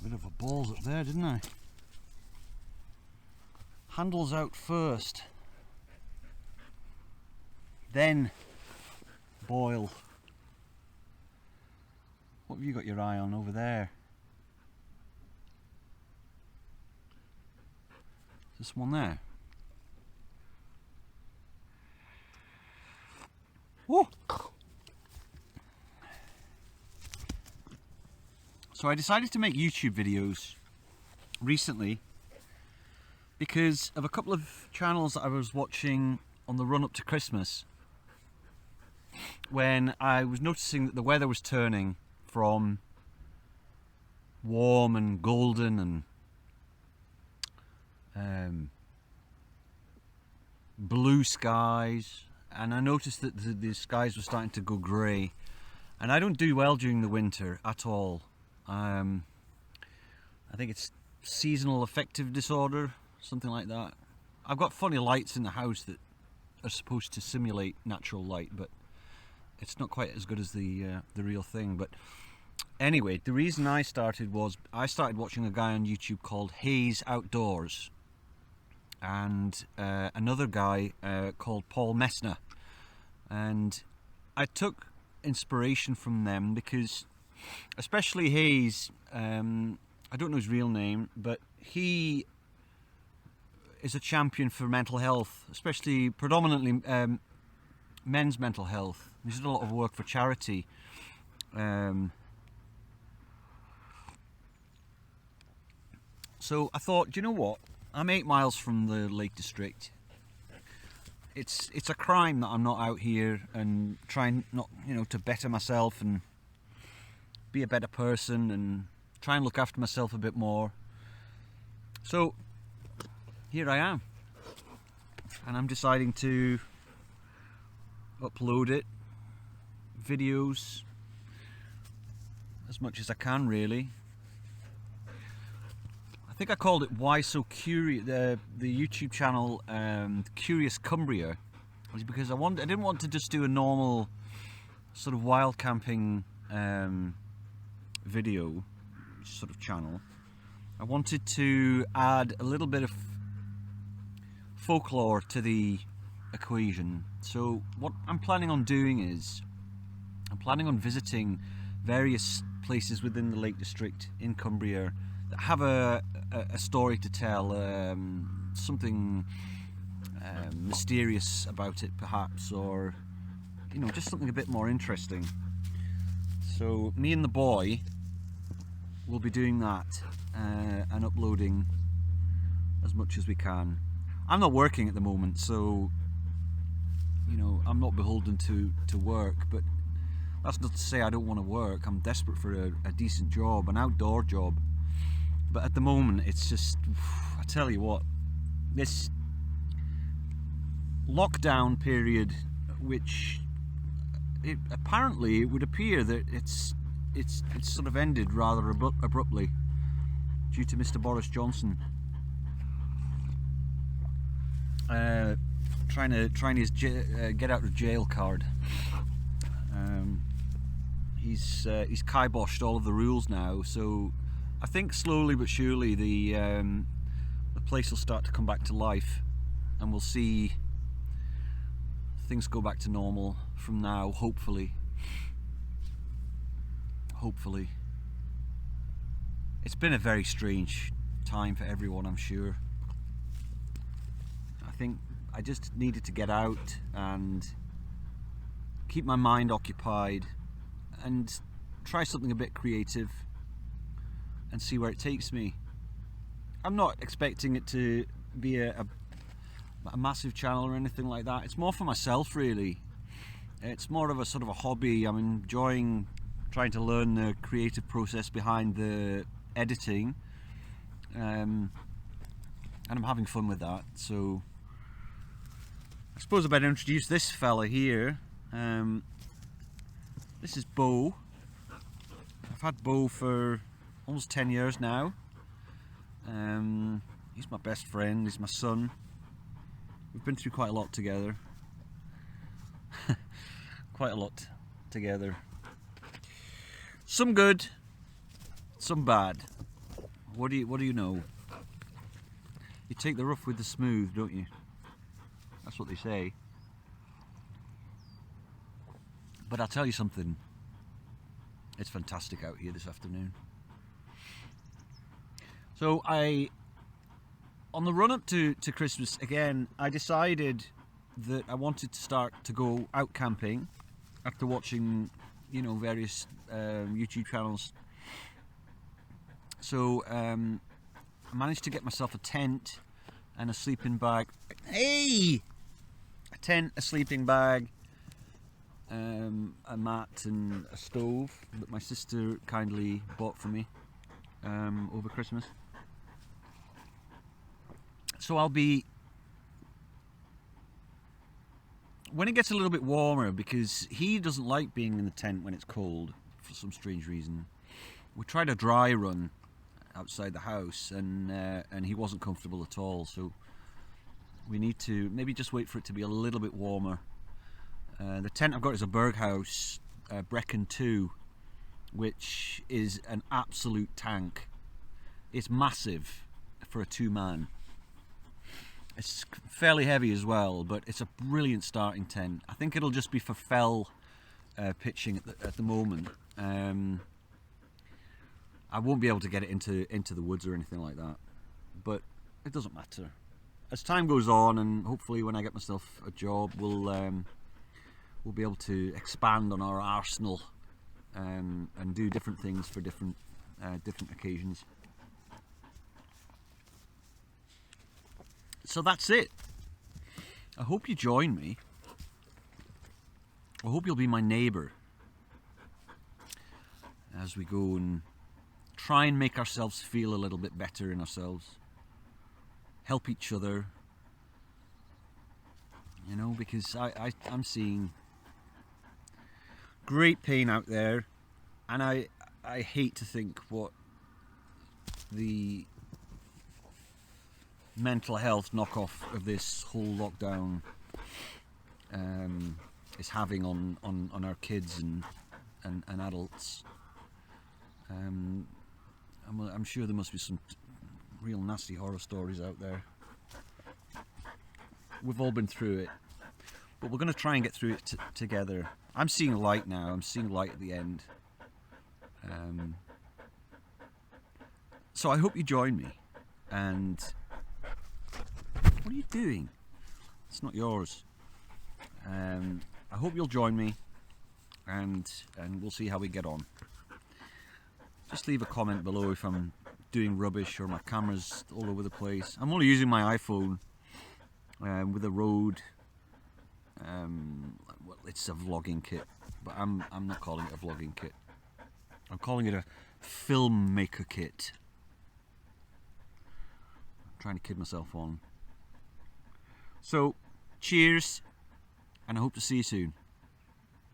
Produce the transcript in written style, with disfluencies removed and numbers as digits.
Bit of a balls up there, didn't I? Handles out first, then boil. What have you got your eye on over there? Is this one there? Woo! So I decided to make YouTube videos recently because of a couple of channels that I was watching on the run up to Christmas, when I was noticing that the weather was turning from warm and golden and blue skies, and I noticed that the skies were starting to go grey, and I don't do well during the winter at all. I think it's seasonal affective disorder, something like that. I've got funny lights in the house that are supposed to simulate natural light, but it's not quite as good as the real thing. But anyway, the reason I started was I started watching a guy on YouTube called Hayes Outdoors, and another guy called Paul Messner, and I took inspiration from them because, especially Hayes, I don't know his real name, but he is a champion for mental health, especially predominantly men's mental health. He's done a lot of work for charity. So I thought, do you know what? I'm 8 miles from the Lake District. It's a crime that I'm not out here and trying not, to better myself and be a better person and try and look after myself a bit more. So here I am, and I'm deciding to upload it, videos, as much as I can really. I think I called it Why So Curious, the YouTube channel Curious Cumbria, was because I didn't want to just do a normal sort of wild camping video sort of channel. I wanted to add a little bit of folklore to the equation. So what I'm planning on doing is I'm planning on visiting various places within the Lake District in Cumbria that have a story to tell, something mysterious about it perhaps, or just something a bit more interesting. So me and the boy will be doing that and uploading as much as we can. I'm not working at the moment, so I'm not beholden to work, but that's not to say I don't want to work. I'm desperate for a decent job, an outdoor job. But at the moment, it's just, I tell you what, this lockdown period, which apparently it would appear that it's sort of ended rather abruptly due to Mr. Boris Johnson trying his get out of jail card. He's kiboshed all of the rules now, so I think slowly but surely the place will start to come back to life, and we'll see things go back to normal from now, hopefully. Hopefully. It's been a very strange time for everyone, I'm sure. I think I just needed to get out and keep my mind occupied and try something a bit creative and see where it takes me. I'm not expecting it to be a massive channel or anything like that. It's more for myself, really. It's more of a sort of a hobby. I'm enjoying trying to learn the creative process behind the editing, and I'm having fun with that. So I suppose I better introduce this fella here. This is Bo. I've had Bo for almost 10 years now. He's my best friend, he's my son. We've been through quite a lot together. Quite a lot together. Some good, some bad. What do you know? You take the rough with the smooth, don't you? That's what they say. But I'll tell you something. It's fantastic out here this afternoon. So on the run up to Christmas, again, I decided that I wanted to start to go out camping after watching, various YouTube channels. So I managed to get myself a tent and a sleeping bag. Hey! A tent, a sleeping bag, a mat and a stove that my sister kindly bought for me over Christmas. So I'll be, when it gets a little bit warmer, because he doesn't like being in the tent when it's cold for some strange reason. We tried a dry run outside the house and he wasn't comfortable at all, so we need to maybe just wait for it to be a little bit warmer. The tent I've got is a Berghaus Brecken 2, which is an absolute tank. It's massive for a 2-man. It's fairly heavy as well, but it's a brilliant starting tent. I think it'll just be for fell pitching at the moment. I won't be able to get it into the woods or anything like that, but it doesn't matter. As time goes on, and hopefully when I get myself a job, we'll be able to expand on our arsenal and do different things for different occasions. So that's it. I hope you join me. I hope you'll be my neighbour as we go and try and make ourselves feel a little bit better in ourselves. Help each other. Because I'm seeing great pain out there, and I hate to think what the mental health knockoff of this whole lockdown is having on our kids and adults. I'm sure there must be some real nasty horror stories out there. We've all been through it, but we're going to try and get through it together. I'm seeing light now. I'm seeing light at the end. So I hope you join me. And what are you doing? It's not yours. I hope you'll join me, and we'll see how we get on. Just leave a comment below if I'm doing rubbish or my camera's all over the place. I'm only using my iPhone with a Rode. Well, it's a vlogging kit, but I'm not calling it a vlogging kit. I'm calling it a filmmaker kit. I'm trying to kid myself on. So, cheers, and I hope to see you soon.